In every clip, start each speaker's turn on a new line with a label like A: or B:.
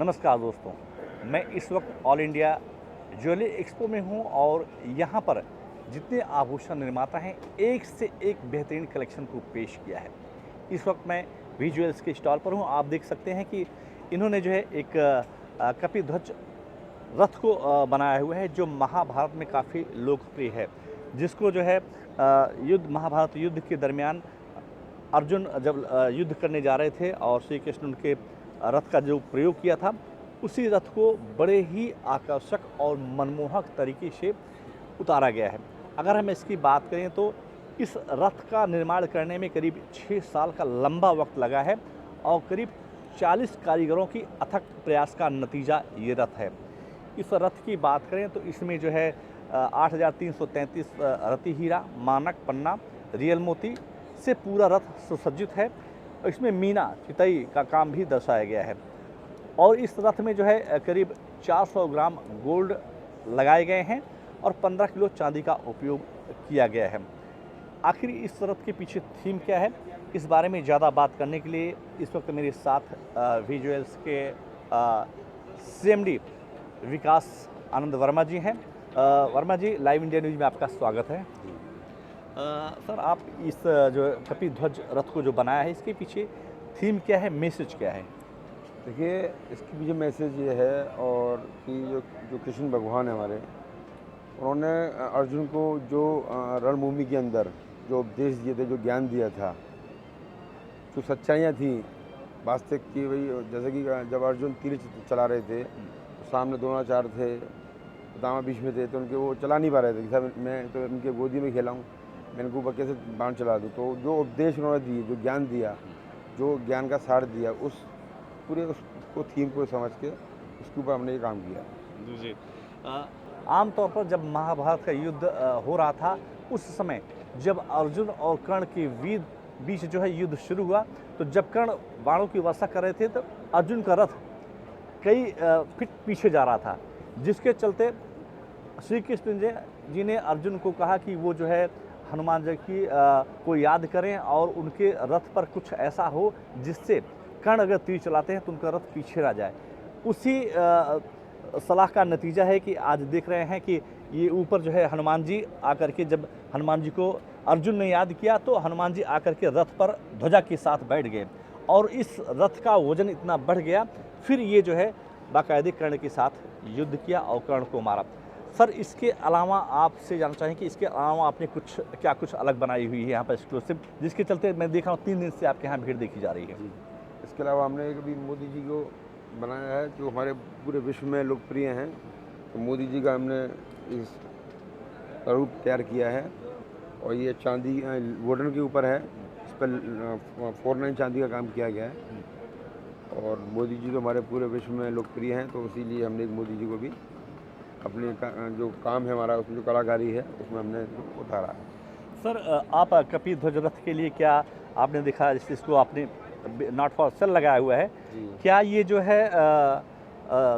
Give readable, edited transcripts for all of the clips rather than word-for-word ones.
A: नमस्कार दोस्तों, मैं इस वक्त ऑल इंडिया ज्वेलरी एक्सपो में हूं और यहां पर जितने आभूषण निर्माता हैं एक से एक बेहतरीन कलेक्शन को पेश किया है। इस वक्त मैं वी ज्वेल्स के स्टॉल पर हूं। आप देख सकते हैं कि इन्होंने जो है एक कपिध्वज रथ को बनाया हुआ है जो महाभारत में काफ़ी लोकप्रिय है, जिसको जो है महाभारत युद्ध के दरमियान अर्जुन जब युद्ध करने जा रहे थे और श्री कृष्ण उनके रथ का जो प्रयोग किया था, उसी रथ को बड़े ही आकर्षक और मनमोहक तरीके से उतारा गया है। अगर हम इसकी बात करें तो इस रथ का निर्माण करने में करीब 6 साल का लंबा वक्त लगा है और करीब 40 कारीगरों की अथक प्रयास का नतीजा ये रथ है। इस रथ की बात करें तो इसमें जो है 8,333 रति हीरा, मानक, पन्ना, रियल मोती से पूरा रथ सुसज्जित है। इसमें मीना चितई का काम भी दर्शाया गया है और इस रथ में जो है करीब 400 ग्राम गोल्ड लगाए गए हैं और 15 किलो चांदी का उपयोग किया गया है। आखिर इस रथ के पीछे थीम क्या है, इस बारे में ज़्यादा बात करने के लिए इस वक्त मेरे साथ वी ज्वेल्स के CMD विकास आनंद वर्मा जी हैं। वर्मा जी, लाइव इंडिया न्यूज़ में आपका स्वागत है। सर, आप इस जो कपिध्वज रथ को जो बनाया है, इसके पीछे थीम क्या है, मैसेज क्या है?
B: देखिए, इसके पीछे मैसेज ये है और कि जो कृष्ण भगवान है हमारे, उन्होंने अर्जुन को जो रणभूमि के अंदर जो उपदेश दिए थे, जो ज्ञान दिया था, जो सच्चाइयाँ थी वास्तविक की, वही जैसे कि जब अर्जुन तीर चला रहे थे तो सामने द्रोणाचार्य थे, पितामह बीच में थे, तो उनके वो चला नहीं पा रहे थे कि साहब मैं तो उनके गोदी में खेला हूँ, मैं इनको ऊपर कैसे बाण चला दूँ। तो जो उपदेश उन्होंने दिए, जो ज्ञान दिया, जो ज्ञान का सार दिया, उसको थीम को समझ के उसके ऊपर हमने ये काम किया।
A: जी, आमतौर पर जब महाभारत का युद्ध हो रहा था, उस समय जब अर्जुन और कर्ण के बीच जो है युद्ध शुरू हुआ, तो जब कर्ण बाणों की वर्षा कर रहे थे तो अर्जुन का रथ कई फीट पीछे जा रहा था, जिसके चलते श्री कृष्ण जी ने अर्जुन को कहा कि वो जो है हनुमान जी की को याद करें और उनके रथ पर कुछ ऐसा हो जिससे कर्ण अगर तीर चलाते हैं तो उनका रथ पीछे रह जाए। उसी सलाह का नतीजा है कि आज देख रहे हैं कि ये ऊपर जो है हनुमान जी आकर के, जब हनुमान जी को अर्जुन ने याद किया तो हनुमान जी आकर के रथ पर ध्वजा के साथ बैठ गए और इस रथ का वजन इतना बढ़ गया, फिर ये जो है बाकायदे कर्ण के साथ युद्ध किया और कर्ण को मारा। सर, इसके अलावा आपसे जानना चाहें कि इसके अलावा आपने कुछ अलग बनाई हुई है यहाँ पर एक्सक्लूसिव, जिसके चलते मैं देख रहा हूँ 3 दिन से आपके यहाँ भीड़ देखी जा रही है।
B: इसके अलावा हमने एक अभी मोदी जी को बनाया है जो हमारे पूरे विश्व में लोकप्रिय हैं। तो मोदी जी का हमने इस रूप तैयार किया है और ये चांदी वुडन के ऊपर है, इस पर 4/9 चांदी का काम किया गया है और मोदी जी तो हमारे पूरे विश्व में लोकप्रिय हैं, तो इसीलिए हमने एक मोदी जी को भी अपने जो काम है हमारा, उसमें जो कलाकारी है उसमें हमने उतारा है।
A: सर, आप कपिध्वज रथ के लिए क्या आपने देखा, इसको आपने नॉट फॉर सेल लगाया हुआ है, क्या ये जो है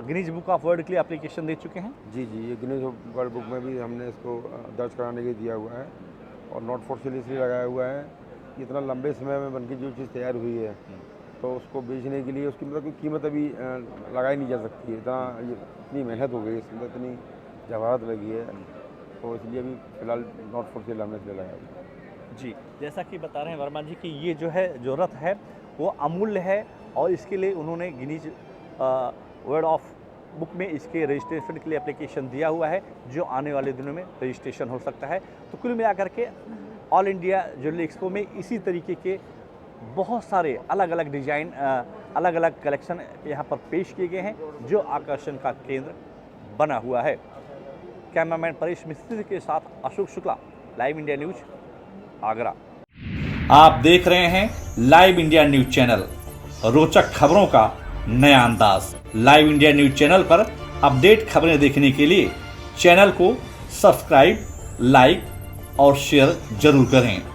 A: गिनीज बुक ऑफ वर्ल्ड के लिए एप्लीकेशन दे चुके हैं?
B: जी, ये गिनीज वर्ल्ड बुक में भी हमने इसको दर्ज कराने के लिए दिया हुआ है और नॉट फॉर सेल इसलिए लगाया हुआ है कि इतना लंबे समय में बनकर जो चीज़ तैयार हुई है तो उसको बेचने के लिए उसकी मतलब कोई कीमत अभी लगाई नहीं जा सकती है। इतनी मेहनत हो गई, इसके अंदर इतनी जवाहरात लगी है, तो इसलिए अभी फ़िलहाल नॉट फॉर सेल हमने इसलिए लगाया।
A: जी, जैसा कि बता रहे हैं वर्मा जी कि ये जो रथ है वो अमूल्य है और इसके लिए उन्होंने गिनीज वर्ल्ड ऑफ बुक में इसके रजिस्ट्रेशन के लिए एप्लीकेशन दिया हुआ है, जो आने वाले दिनों में रजिस्ट्रेशन हो सकता है। तो कुल मिलाकर के ऑल इंडिया ज्वेलरी एक्सपो में इसी तरीके के बहुत सारे अलग अलग डिज़ाइन, अलग अलग कलेक्शन यहाँ पर पेश किए गए हैं, जो आकर्षण का केंद्र बना हुआ है। कैमरामैन परेश मिस्त्री के साथ Ashok Shukla, live India news, Agra. आप देख रहे हैं लाइव इंडिया न्यूज चैनल, रोचक खबरों का नया अंदाज। लाइव इंडिया न्यूज चैनल पर अपडेट खबरें देखने के लिए चैनल को सब्सक्राइब, लाइक और शेयर जरूर करें।